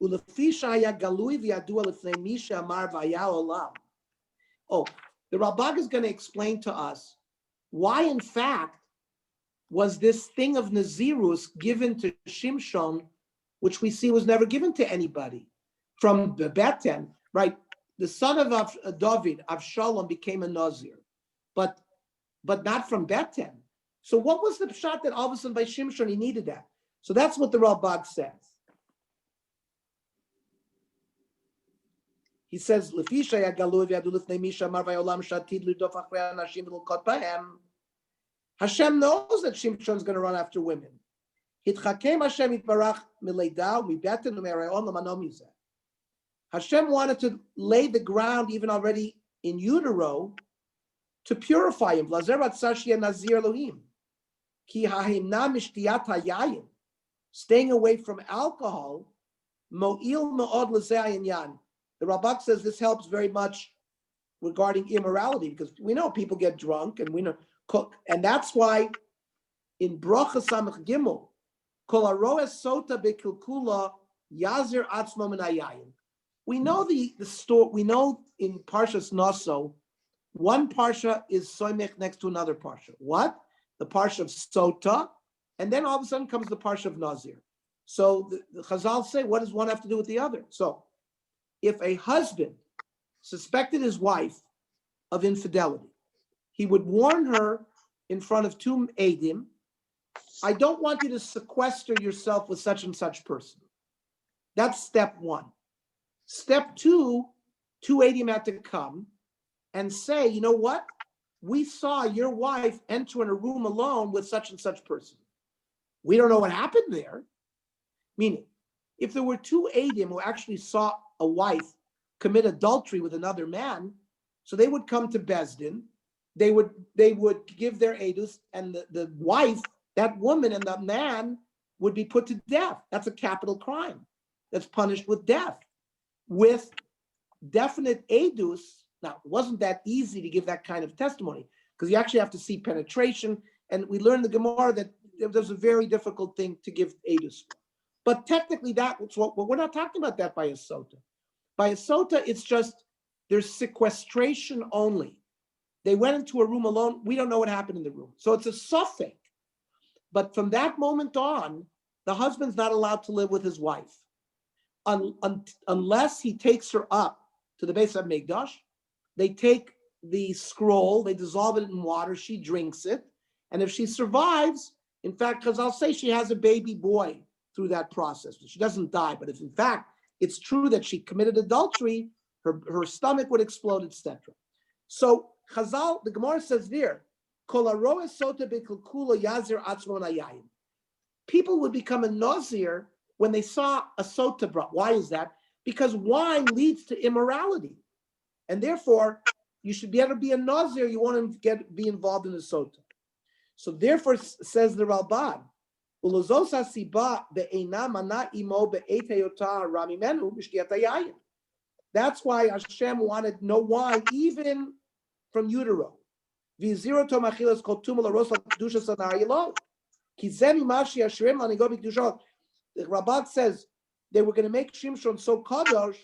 Oh, the Ralbag is going to explain to us why, in fact, was this thing of Nazirus given to Shimshon, which we see was never given to anybody from Beten, right? The son of David, Avshalom, became a Nazir, but not from Beten. So what was the shot that all of a sudden by Shimshon he needed that? So that's what the Ralbag says. He says, Hashem knows that Shimshon is going to run after women. Hashem wanted to lay the ground even already in utero to purify him. Staying away from alcohol. The Ralbag says this helps very much regarding immorality because we know people get drunk and we know cook, and that's why in Bracha Samach Gimel, Kol Aroes Sota Bekilkula Yazir Atzmo Min Hayayin. We know the story. We know in Parshas Naso, one parsha is soymech next to another parsha. What? The parsha of Sota, and then all of a sudden comes the parsha of Nazir. So the Chazal say, what does one have to do with the other? So if a husband suspected his wife of infidelity, he would warn her in front of two Eidim, I don't want you to sequester yourself with such and such person. That's step one. Step two Eidim had to come and say, you know what? We saw your wife enter in a room alone with such and such person. We don't know what happened there. Meaning, if there were two Eidim who actually saw a wife commit adultery with another man, so they would come to Bezdin, they would give their edus, and the wife, that woman and the man would be put to death. That's a capital crime. That's punished with death. With definite edus, now it wasn't that easy to give that kind of testimony, because you actually have to see penetration. And we learned the Gemara that there's a very difficult thing to give edus for. But technically, that's what we're not talking about that by a sota. By a sota, it's just there's sequestration only. They went into a room alone. We don't know what happened in the room. So it's a suffix. But from that moment on, the husband's not allowed to live with his wife unless he takes her up to the base of Mikdash. They take the scroll, they dissolve it in water, she drinks it. And if she survives, in fact, because I'll say she has a baby boy through that process. She doesn't die, but if in fact it's true that she committed adultery, her stomach would explode, etc. So Chazal, the Gemara says there, people would become a nazir when they saw a sota brought. Why is that? Because wine leads to immorality. And therefore, you should be able to be a nazir, you want to be involved in a sota. So therefore, says the Ralbad, that's why Hashem wanted no wine, even from utero. The Rabbah says they were going to make Shimshon so kadosh,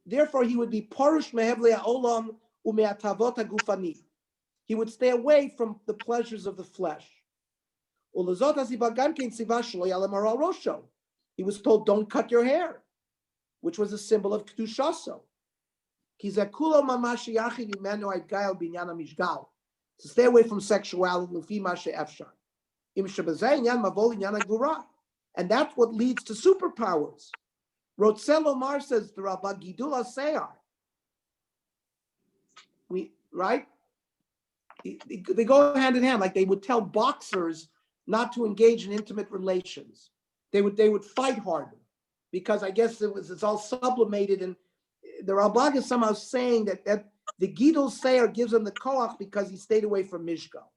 therefore he would be parush mehevle ha'olam ume'atavot ha'gufani. He would stay away from the pleasures of the flesh. He was told, don't cut your hair, which was a symbol of kedushaso. To stay away from sexuality. And that's what leads to superpowers. Rotzel Omar says the Rabbah Gidula Seyar. Right? They go hand in hand, like they would tell boxers not to engage in intimate relations. They would fight harder because I guess it's all sublimated, and the Ralbag is somehow saying that the Gidul Seir gives him the koach because he stayed away from Mishgal.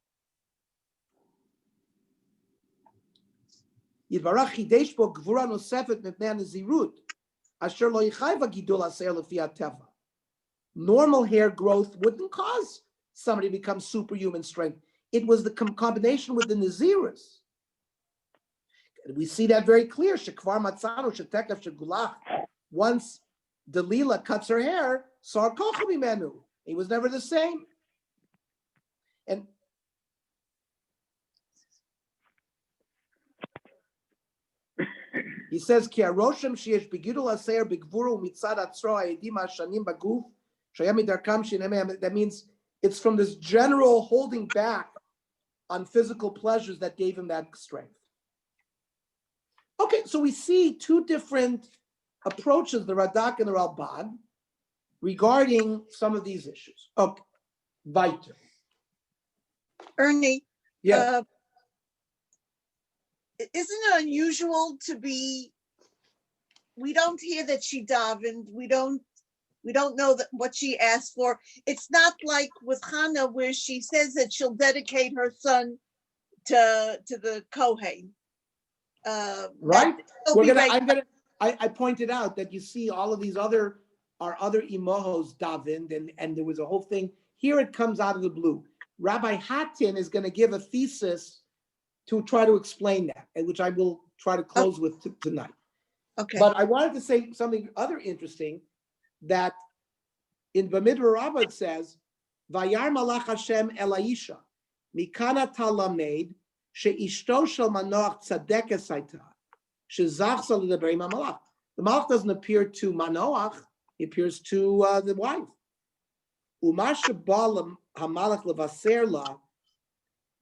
Yidbarach Chidesh bo Gvura Nosefet Mipnei Nazirut Asher lo yichayva Gidul Seir lefi hateva. Normal hair growth wouldn't cause somebody to become superhuman strength. It was the combination with the Nazirus. We see that very clear. Shekvar Matzano Shetekef Shegulach. Once Delilah cuts her hair, Sar Kochu Mimenu. He was never the same. And he says, Ki Aroshim Sheyesh Begidul Aseir Begvuru Mitzad Atzro Hayedim Hashanim Baguf Shayam Darkam Shinemem. That means it's from this general holding back on physical pleasures that gave him that strength. Okay, so we see two different approaches, the Radak and the Ralbag, regarding some of these issues. Okay, weiter. Ernie, Yeah. Isn't it unusual we don't hear that she davened, we don't know what she asked for. It's not like with Hannah where she says that she'll dedicate her son to the Kohen. Right? I pointed out that you see all of these other imohos davened, and there was a whole thing. Here it comes out of the blue. Rabbi Hatin is going to give a thesis to try to explain that, which I will try to close with tonight. Okay. But I wanted to say something other interesting, that in Bamidbar Rabbah it says, Vayar malach Hashem el Aisha, mikana talamed, she'ishto shel manoach tzadekes hayta, she'zachsa l'deberim hamalach. The malach doesn't appear to Manoach, he appears to the wife. Uma she'ba hamalach levaser la,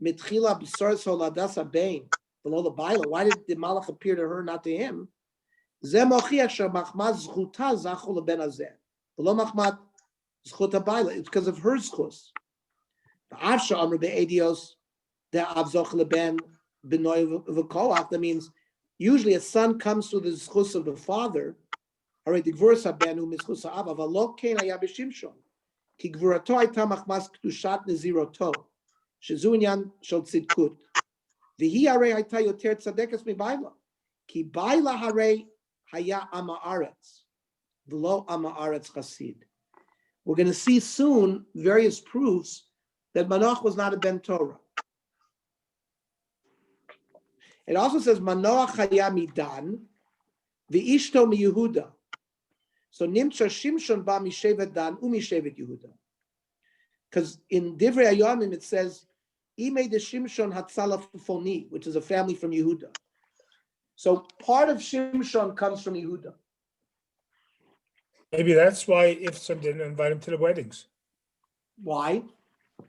mitchila b'soros holadas habein, below the Bible. Why did the malach appear to her, not to him? Zeh mochiach she'machmad zchuta zachu leben hazeh. Below machmad zchut habayla. It's because of her zchus. V'avsha amr be'edios de'av zoch leben b'noy v'koach. That means usually a son comes through the zchus of the father. Alright, the gvuras habenu mischus ha'av. Avalo kein haya b'shimshon. Ki gvurato hayta machmas kedushat neziroto. Shezu inyan shel tzidkut. V'hi harei hayta yoter tzadekes mibayla. Ki bayla harei haya ama aretz. V'lo ama aretz chasid. We're going to see soon various proofs that Manoach was not a Ben Torah. It also says Manoach haya midan, v'ishto mi Yehuda. So Nimcha Shimshon ba mishevet Dan umishevet Yehuda. Because in Divrei Hayamim it says Imei de Shimshon Hatzalaf Foni, which is a family from Yehuda. So part of Shimshon comes from Yehuda. Maybe that's why Ifson didn't invite him to the weddings. Why?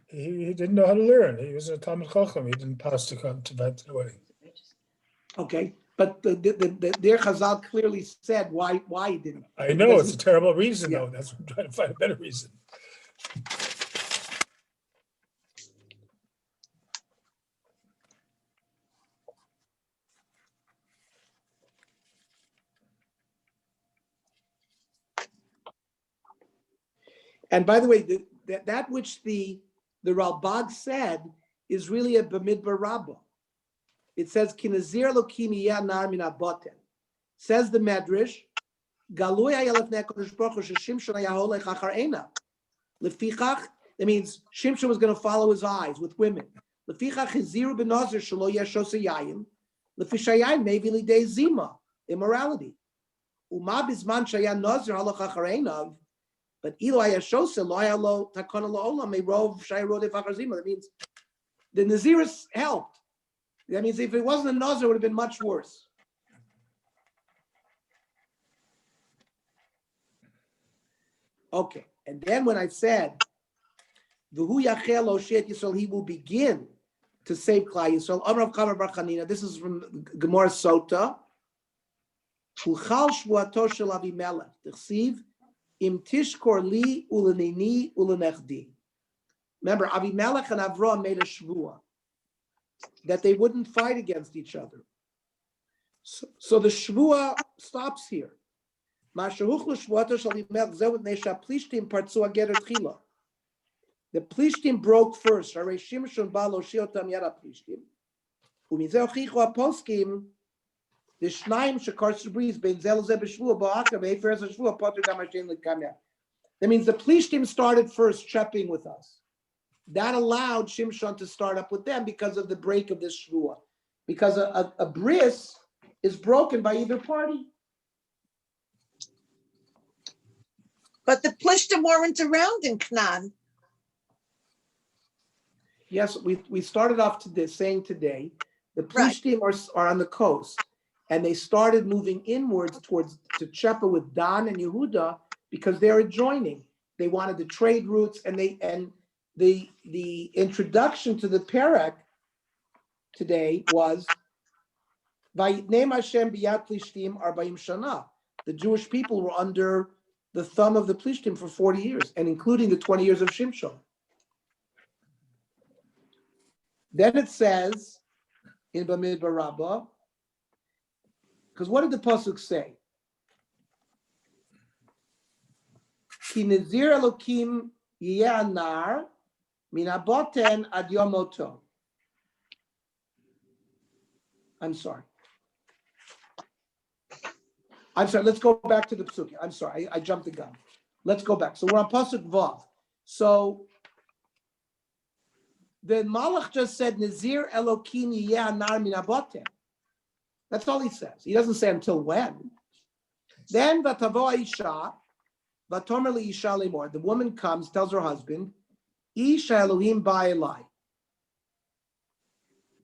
He didn't know how to learn. He was a Talmid Chacham. He didn't pass to come to the wedding. Okay, but their Chazal clearly said why he didn't. I know, Because it's a terrible reason, Yeah. though. That's what I'm trying to find a better reason. And by the way, that which the Ralbag said is really a Bamidbar Rabbah. It says, Kinazir Elokim yeh nar min haboten. Says the Medrash, Galui haya lefnei HaKadosh Baruch Hu sheshimshon haya holech achar einav. Lefichach, that means Shimshon was going to follow his eyes with women. Lefichach hiziru b'nazir shelo yeshos hayayim. Lefishayayim maybe lidei zima, immorality. Uma bizman shaya nazir halach achar einav. But ilo hayashose lo haya lo takona la'olam meirov shayrodef achar zima. That means the Naziris helped. That means if it wasn't a Nazir, it would have been much worse. Okay, and then when I said, V'hu yachel oshet Yisrael, he will begin to save Klal Yisrael. Amar Kavar Bar Chanina. This is from Gemara Sota. Uchal shvuato shel Avimelech. T'chsiv im tishkor li ulenini ulenechdi. Remember, Avimelech and Avraham made a shvua that they wouldn't fight against each other. So the shvua stops here. The Plishtim broke first. That means the Plishtim started first tripping with us. That allowed Shimshon to start up with them because of the break of this shvua. Because a bris is broken by either party. But the Plishtim weren't around in Canaan. Yes, we started off saying today, the Right. Plishtim are on the coast, and they started moving inwards towards to Chepa with Dan and Yehuda because they're adjoining. They wanted the trade routes, and the introduction to the Perek today was Vayitnem Hashem biyad Plishtim 40 shana. The Jewish people were under the thumb of the Plishtim for 40 years, and including the 20 years of Shimshon. Then it says in Bamidbar Rabbah, because what did the pasuk say? Ki nezir Elokim yeh anar min haboten ad yom moto. I'm sorry. Let's go back to the pasuk. I'm sorry, I jumped the gun. Let's go back. So we're on pasuk vav. So the Malach just said Nazir Elokim yeh anar min haboten. That's all he says. He doesn't say until when. Then vatavo Aisha, vatomer liisha lemor. The woman comes, tells her husband, Isha Elohim ba'elai.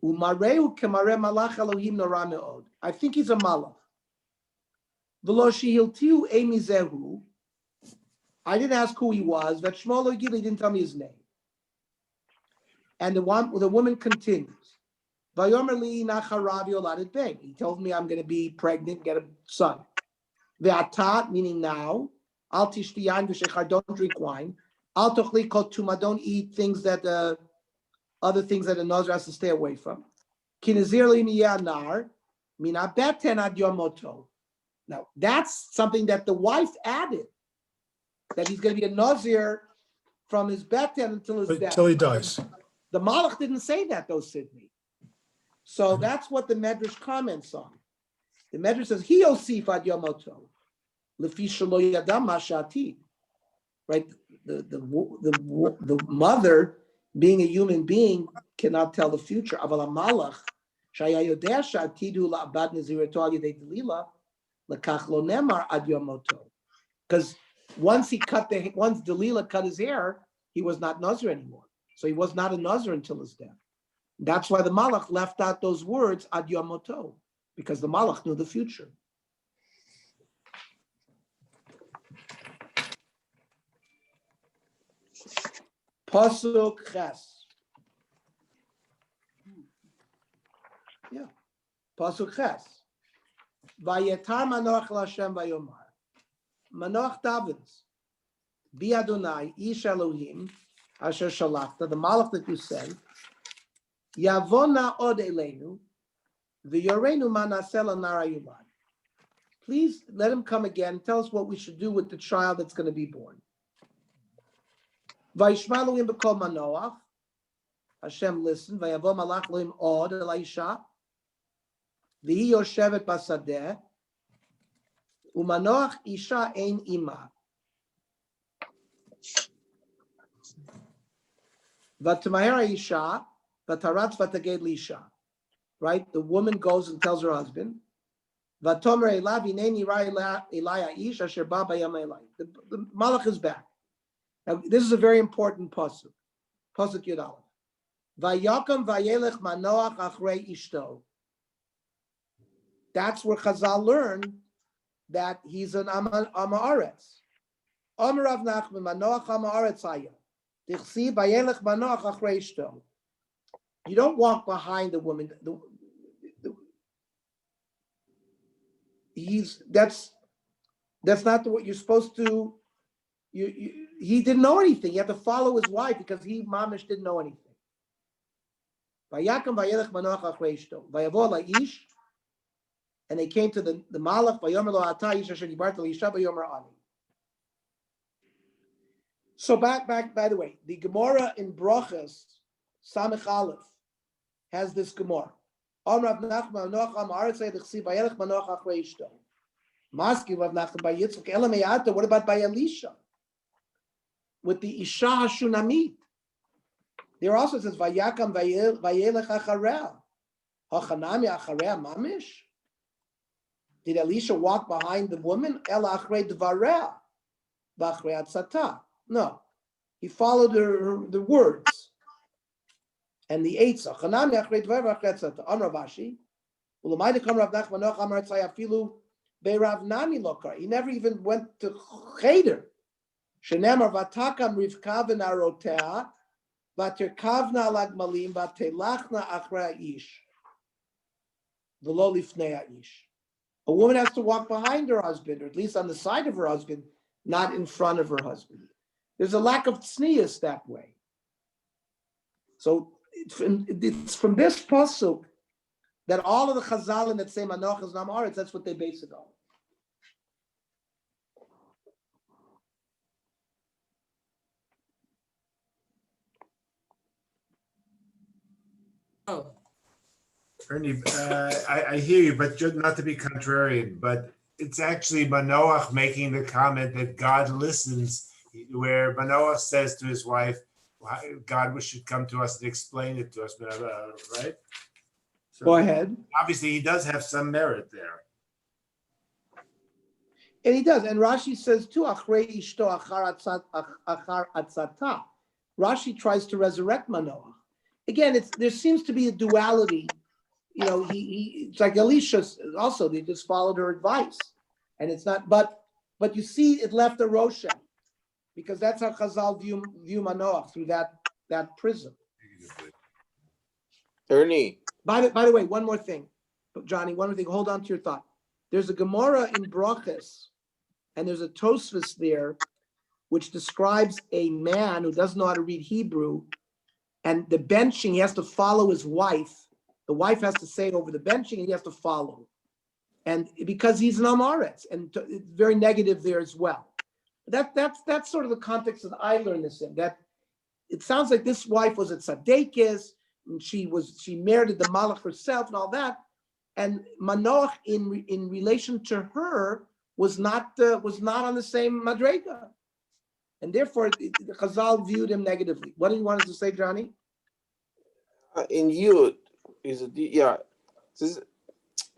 Umareu kemare malach Elohim nora me'od. I think he's a malach. V'lo shehiltiu emizehu. I didn't ask who he was. V'shmo lo yigli, didn't tell me his name. And the woman continues. Vayomer li nacharav yoladet ben. He told me I'm going to be pregnant, get a son. Ve'atat, meaning now. Al tishti yain v'shechar, don't drink wine. Al tochli kol tuma, don't eat things that other things that a Nazir has to stay away from. Ki nazir li miyanar mina beten ad yom moto. Now that's something that the wife added, that he's going to be a Nazir from his beten until his death. Until he dies. The Malach didn't say that though, Sidney. So that's what the Medrash comments on. The Medrash says, Hi osif ad yomoto, lefi shelo yadam mashati. right? The mother, being a human being, cannot tell the future. Aval malach shaya yodea sha'atidu la'abad nezirato al yedei delila lekach lo nemar ad yom moto. Because once Delilah cut his hair, he was not Nazir anymore. So he was not a Nazir until his death. That's why the Malach left out those words ad yom moto, because the Malach knew the future. Pasuk Ches. Yeah. Pasuk Ches. Vayetar Manoach Lashem Vayomar. Manoach davens. Bi Adonai Ish Elohim Asher Shalachta, the Malach that you sent. Yavona od Eleinu v'yorenu manasel nara yulad. Please let him come again. Tell us what we should do with the child that's going to be born. Vayishma Elohim b'kol Manoach. Hashem listened. Vayavo malach loim od el Aisha. V'hi yoshevet basadeh. Umanoach isha ein ima. V'tamaher Aisha. V'taratz v'taged l'isha. Right? The woman goes and tells her husband. V'tomer elav hineni ra elai ish asher ba bayam elai. The malach is back. Now, this is a very important pasuk. Pasuk Yud Aleph. Vayakam vayelech manoach achrei ishto. That's where Chazal learned that he's an Amaretz. Amar Rav Nachman manoach Amaretz haya. Tichsi vayelech manoach achrei ishto. You don't walk behind the woman. That's not what you're supposed to. He didn't know anything. You have to follow his wife because he mamish didn't know anything. Vayakam vayelech manoach achrei ishto. Vayavo la'ish, and they came to the malach. Vayomer lo ata ish asher dibarta l'isha vayomer ani. So back. By the way, the Gemara in Brachas Samech Aleph has this Gemara. On Rav Nachman Manoach Amaretz Yitzchak vayelech manoach achrei ishto. Maski Rav Nachman by Yitzchak Elameata. What about by Elisha? With the Isha Hashunamit. There also says Vayakam vayelech achareh. Hachanami achareh mamish. Did Elisha walk behind the woman? Ela achrei dvareh v'achrei atzata. No, he followed the words and the eitzah. Hachanami achrei dvareh v'achrei atzata. Amar Vashi. U'l'mayde kam Rav Nachman Manoach Amaretz afilu be'Rav Nami lokar. He never even went to cheder. Shenemar vatakam Rivka v'narotea v'terkavna lagmalim v'telachna achrei ish v'lo lifnei ish. A woman has to walk behind her husband, or at least on the side of her husband, not in front of her husband. There's a lack of tznius that way. So it's from this pasuk that all of the chazalim that say Manoach is Namaretz, that's what they base it on. Oh, Ernie, I hear you, but just not to be contrarian, but it's actually Manoach making the comment that God listens, where Manoach says to his wife, God should come to us and explain it to us, right? So Go ahead. obviously, he does have some merit there. And he does. And Rashi says too, Achrei ishto achar atzata. Rashi tries to resurrect Manoach. Again, there seems to be a duality. You know, it's like Elisha also, they just followed her advice. And it's not, but you see it left a Roshem, because that's how Chazal view Manoach, through that prism. Ernie, By the way, one more thing, Johnny, one more thing, hold on to your thought. There's a Gemara in Brachas, and there's a Tosfos there, which describes a man who doesn't know how to read Hebrew, and the benching, he has to follow his wife. The wife has to say it over the benching, and he has to follow. And because he's an Amaretz, and it's very negative there as well. That's sort of the context that I learned this in. That it sounds like this wife was a tzadekis, and she merited the malach herself and all that. And Manoach, in relation to her, was not on the same madrega. and therefore the Chazal viewed him negatively. What do you want us to say, Johnny? In Yud, is it, yeah. This is,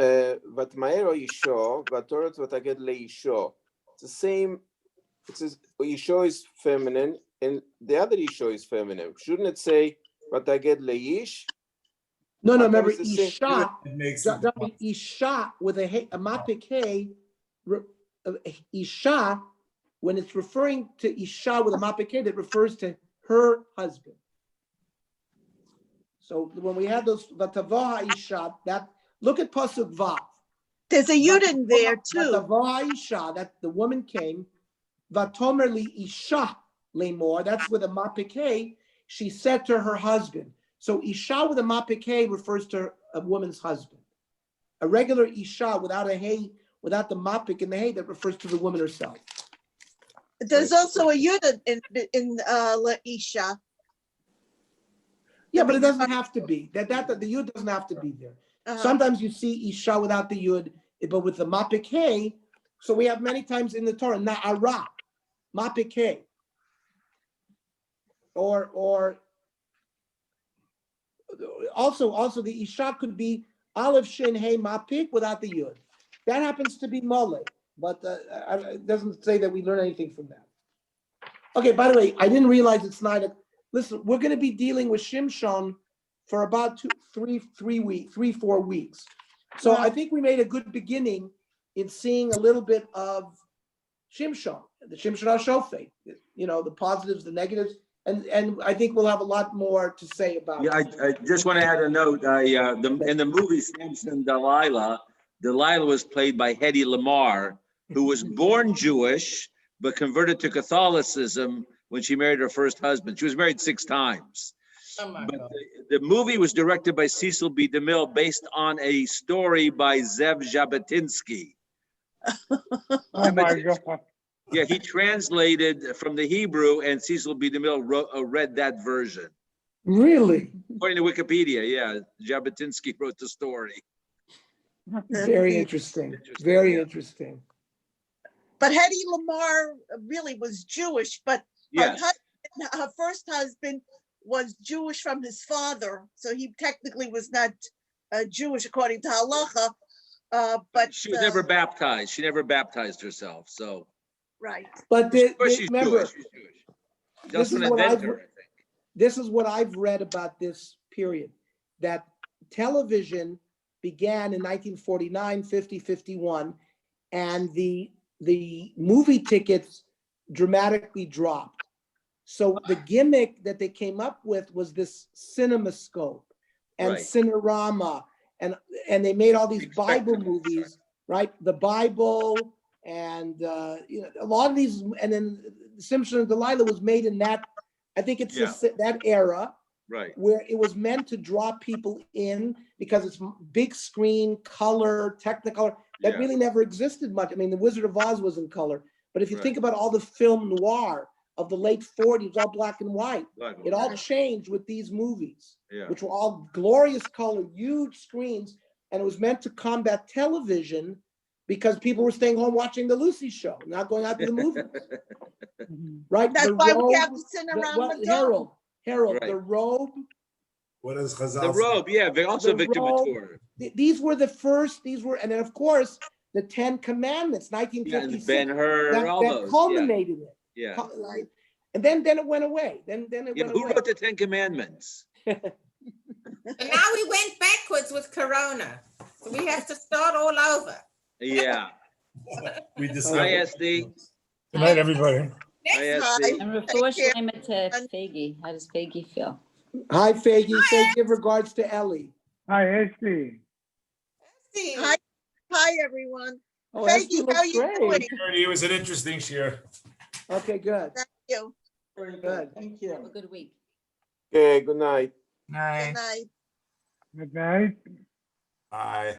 ותמהר אישו, והתורת ותגד לאישו. It's the same, it says Isho is feminine, and the other Isho is feminine. Shouldn't it say vataged leish? No, How come remember it's the same? Isha, It makes Johnny, Isha with a mapik hey, Isha, when it's referring to Isha with a mapik hey, that refers to her husband. So when we had those vatavoha Isha, that look at pasuk vav. There's a yud in there too. Vatavoha Isha, that the woman came. Vatomer li Isha lemor. That's with a mapik hey. She said to her husband. So Isha with a mapik hey refers to a woman's husband. A regular Isha without a hey, without the mapik and the hey, that refers to the woman herself. There's also a yud in La Isha. Yeah, but it doesn't have to be. That the yud doesn't have to be there. Sometimes you see Isha without the yud, but with the mapik hey. So we have many times in the Torah na'ara, mapik hey, or also the Isha could be Aleph Shin Hey Mapik without the Yud. That happens to be Mole, but it doesn't say that we learn anything from that. Okay, by the way, I didn't realize it's 9 o'clock. Listen, we're going to be dealing with Shimshon for about 4 weeks. So I think we made a good beginning in seeing a little bit of Shimshon, the Shimshon HaShofet, the positives, the negatives. And I think we'll have a lot more to say about Yeah, it. I just want to add a note. In the movie Samson and Delilah was played by Hedy Lamarr, who was born Jewish but converted to Catholicism when she married her first husband. She was married 6 times. Oh my But God. the movie was directed by Cecil B. DeMille based on a story by Zev Jabotinsky. Oh my God. Yeah, he translated from the Hebrew, and Cecil B. DeMille read that version. Really? According to Wikipedia, yeah, Jabotinsky wrote the story. Very interesting. Interesting, Very yeah. interesting. But Hedy Lamarr really was Jewish, but her, Yes, her first husband was Jewish from his father, so he technically was not Jewish according to halacha. But she was never baptized. She never baptized herself, so. right. But Of course she's remember, Jewish. She's Jewish. this Just is an what inventor, I think. this is what I've read about this period, that television began in 1949, 50, 51, and the movie tickets dramatically dropped. So the gimmick that they came up with was this CinemaScope and Right. Cinerama, and they made all these Big Bible spectacles, movies, right? The Bible and a lot of these, and then Simpson and Delilah was made in that. I think it's Yeah. that era Right. where it was meant to draw people in because it's big screen, color, Technicolor. That Yeah. really never existed much. I mean, The Wizard of Oz was in color, but if you Right. think about all the film noir of the late 40s, all black and white, it all changed with these movies, Yeah. which were all glorious color, huge screens, and it was meant to combat television because people were staying home watching the Lucy Show, not going out to the movies, right? That's The why we Robe, have the Cinerama Dome. Harold, Right. the Robe. What does Chazal The say? robe, yeah, also The Victor robe. Mature. These were the first, and then of course, the 10 Commandments, Yeah, and 1956, Ben-Hur, all that those. culminated it. Yeah. Right? And then it went away. Then it Yeah, went who away. wrote the 10 Commandments? And now we went backwards with Corona. So we have to start all over. Yeah. We Hi, decided. SD. Good night, everybody. Hi, Next Hi. SD. And Take Refuah care. Shlema to Faggy. How does Faggy feel? Hi, Faggy. Say give regards to Ellie. Hi, Esty. See. Hi, hi, everyone. Oh, Thank Esther you. looks How you great. doing? It was an interesting year. Okay, good. Thank you. Very good. Thank Have a you. good week. Okay, good night. Good night. Good night. Bye.